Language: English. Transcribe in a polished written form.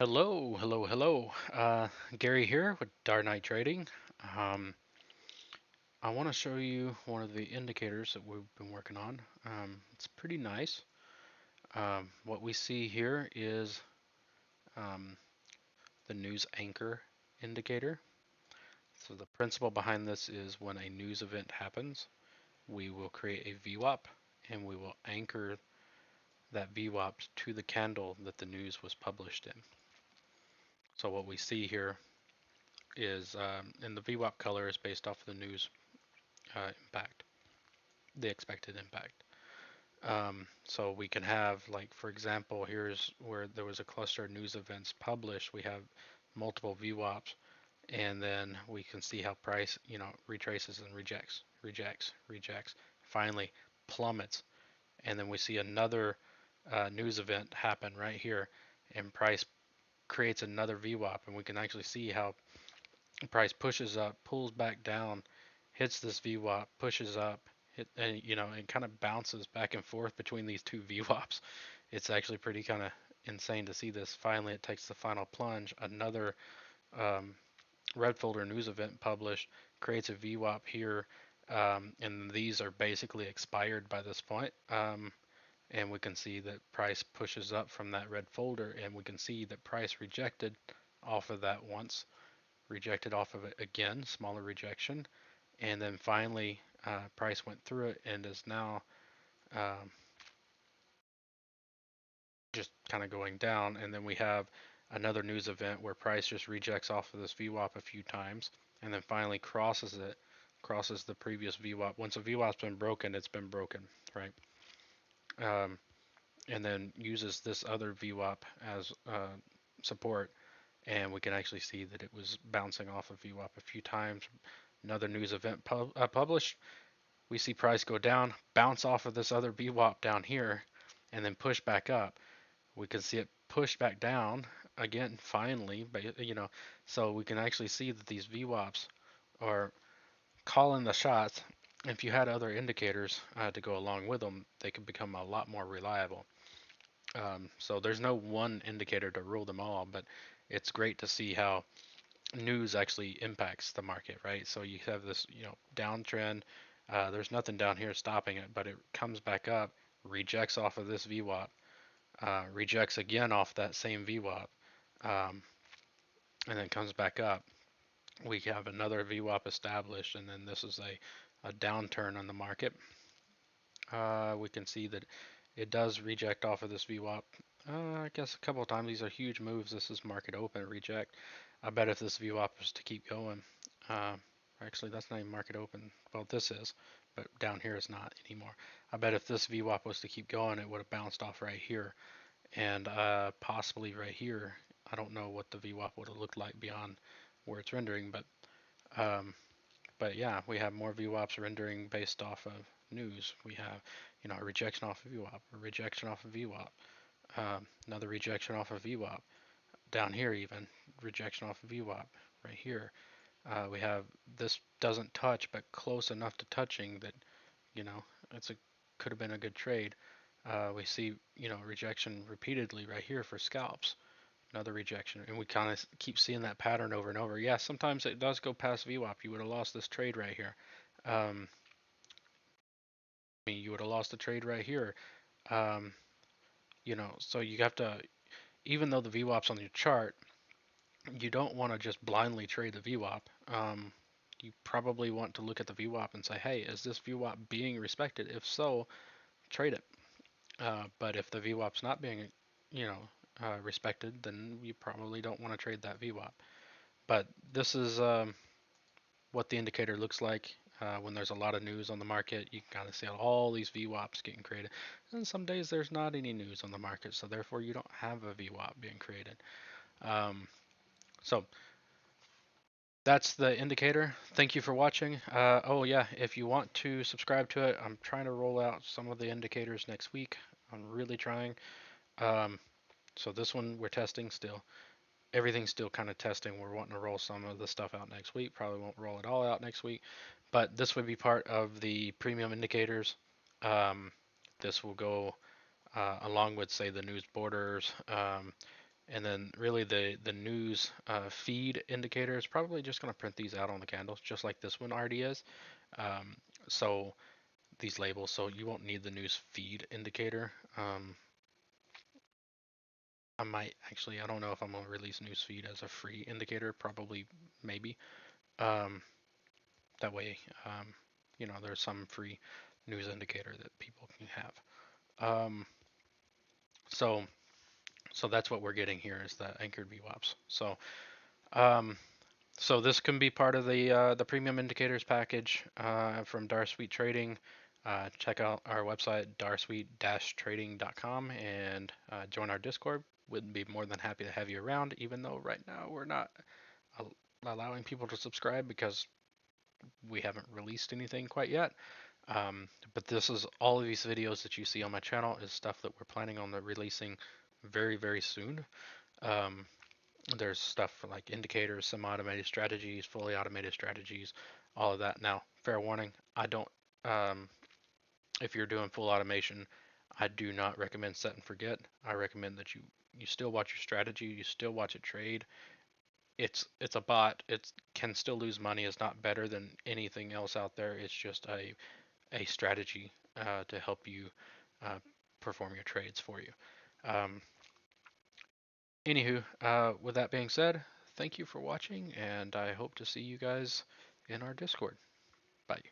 Hello. Gary here with DarKnight Trading. Um, I want to show you one of the indicators that we've been working on. It's pretty nice. What we see here is um, the news anchor indicator. So the principle behind this is when a news event happens, we will create a VWAP and we will anchor that VWAP to the candle that the news was published in. So what we see here is, and the VWAP color is based off of the news impact, the expected impact. So we can have, like, for example, here's where there was a cluster of news events published. We have multiple VWAPs, and then we can see how price, retraces and rejects, finally plummets, and then we see another news event happen right here, and price creates another VWAP, and we can actually see how price pushes up, pulls back down, hits this VWAP, pushes up, and it kind of bounces back and forth between these two VWAPs. It's actually pretty kind of insane to see this. Finally, it takes the final plunge. Another um, red folder news event published creates a VWAP here, and these are basically expired by this point. And we can see that price pushes up from that red folder, and we can see that price rejected off of that once, rejected off of it again, smaller rejection, and then finally price went through it and is now um, just kind of going down. And then we have another news event where price just rejects off of this VWAP a few times and then finally crosses it, crosses the previous VWAP. Once a VWAP's been broken, it's been broken, right? Um, and then uses this other VWAP as support, and we can actually see that it was bouncing off of VWAP a few times. Another news event published, we see price go down, bounce off of this other VWAP down here, and then push back up. We can see it push back down again finally, but so we can actually see that these VWAPs are calling the shots. If you had other indicators to go along with them, they could become a lot more reliable. So there's no one indicator to rule them all, but it's great to see how news actually impacts the market, right? So you have this, downtrend. There's nothing down here stopping it, but it comes back up, rejects off of this VWAP, rejects again off that same VWAP, um, and then comes back up. We have another VWAP established, and then this is a downturn on the market. We can see that it does reject off of this VWAP. I guess a couple of times. These are huge moves. This is market open, reject. I bet if this VWAP was to keep going, uh, actually that's not even market open. Well, this is, but down here is not anymore. I bet if this VWAP was to keep going, it would have bounced off right here, and possibly right here. I don't know what the VWAP would have looked like beyond where it's rendering, um, but yeah, we have more VWAPs rendering based off of news. We have, a rejection off of VWAP, a rejection off of VWAP, another rejection off of VWAP. Down here even, rejection off of VWAP. Right here, we have this doesn't touch, but close enough to touching that, you know, it's a could have been a good trade. We see, rejection repeatedly right here for scalps. Another rejection, and we kind of keep seeing that pattern over and over. Yeah, sometimes it does go past VWAP. You would have lost this trade right here. Um, I mean, you would have lost the trade right here. Um, so you have to, even though the VWAP's on your chart, you don't want to just blindly trade the VWAP. You probably want to look at the VWAP and say, hey, is this VWAP being respected? If so, trade it. But if the VWAP's not being, you know, respected, then you probably don't want to trade that VWAP. But this is what the indicator looks like when there's a lot of news on the market. You can kind of see all these VWAPs getting created. And some days there's not any news on the market, so therefore you don't have a VWAP being created. So that's the indicator. Thank you for watching. Oh yeah, if you want to subscribe to it, I'm trying to roll out some of the indicators next week. I'm really trying. Um, so this one we're testing still. Everything's still kind of testing. We're wanting to roll some of the stuff out next week. Probably won't roll it all out next week, but this would be part of the premium indicators. Um, this will go along with, say, the news borders. And then really the news feed indicator is probably just going to print these out on the candles, just like this one already is. Um, so these labels, so you won't need the news feed indicator. I might actually, I don't know if I'm gonna release newsfeed as a free indicator. Probably, maybe. Um, that way, there's some free news indicator that people can have. Um, so, so that's what we're getting here is the anchored VWAPs. Um, so this can be part of the premium indicators package from DarSuite Trading. Check out our website darsuite-trading.com and join our Discord. We'd be more than happy to have you around, even though right now we're not allowing people to subscribe because we haven't released anything quite yet. But this is all of these videos that you see on my channel is stuff that we're planning on releasing very, very soon. Um, there's stuff for like indicators, semi-automated strategies, fully automated strategies, all of that. Now, fair warning, I don't. Um, if you're doing full automation, I do not recommend set and forget. I recommend that you still watch your strategy, you still watch it trade. It's a bot. It can still lose money. It's not better than anything else out there. It's just a strategy to help you uh, perform your trades for you. Um, Anywho, with that being said, thank you for watching, and I hope to see you guys in our Discord. Bye.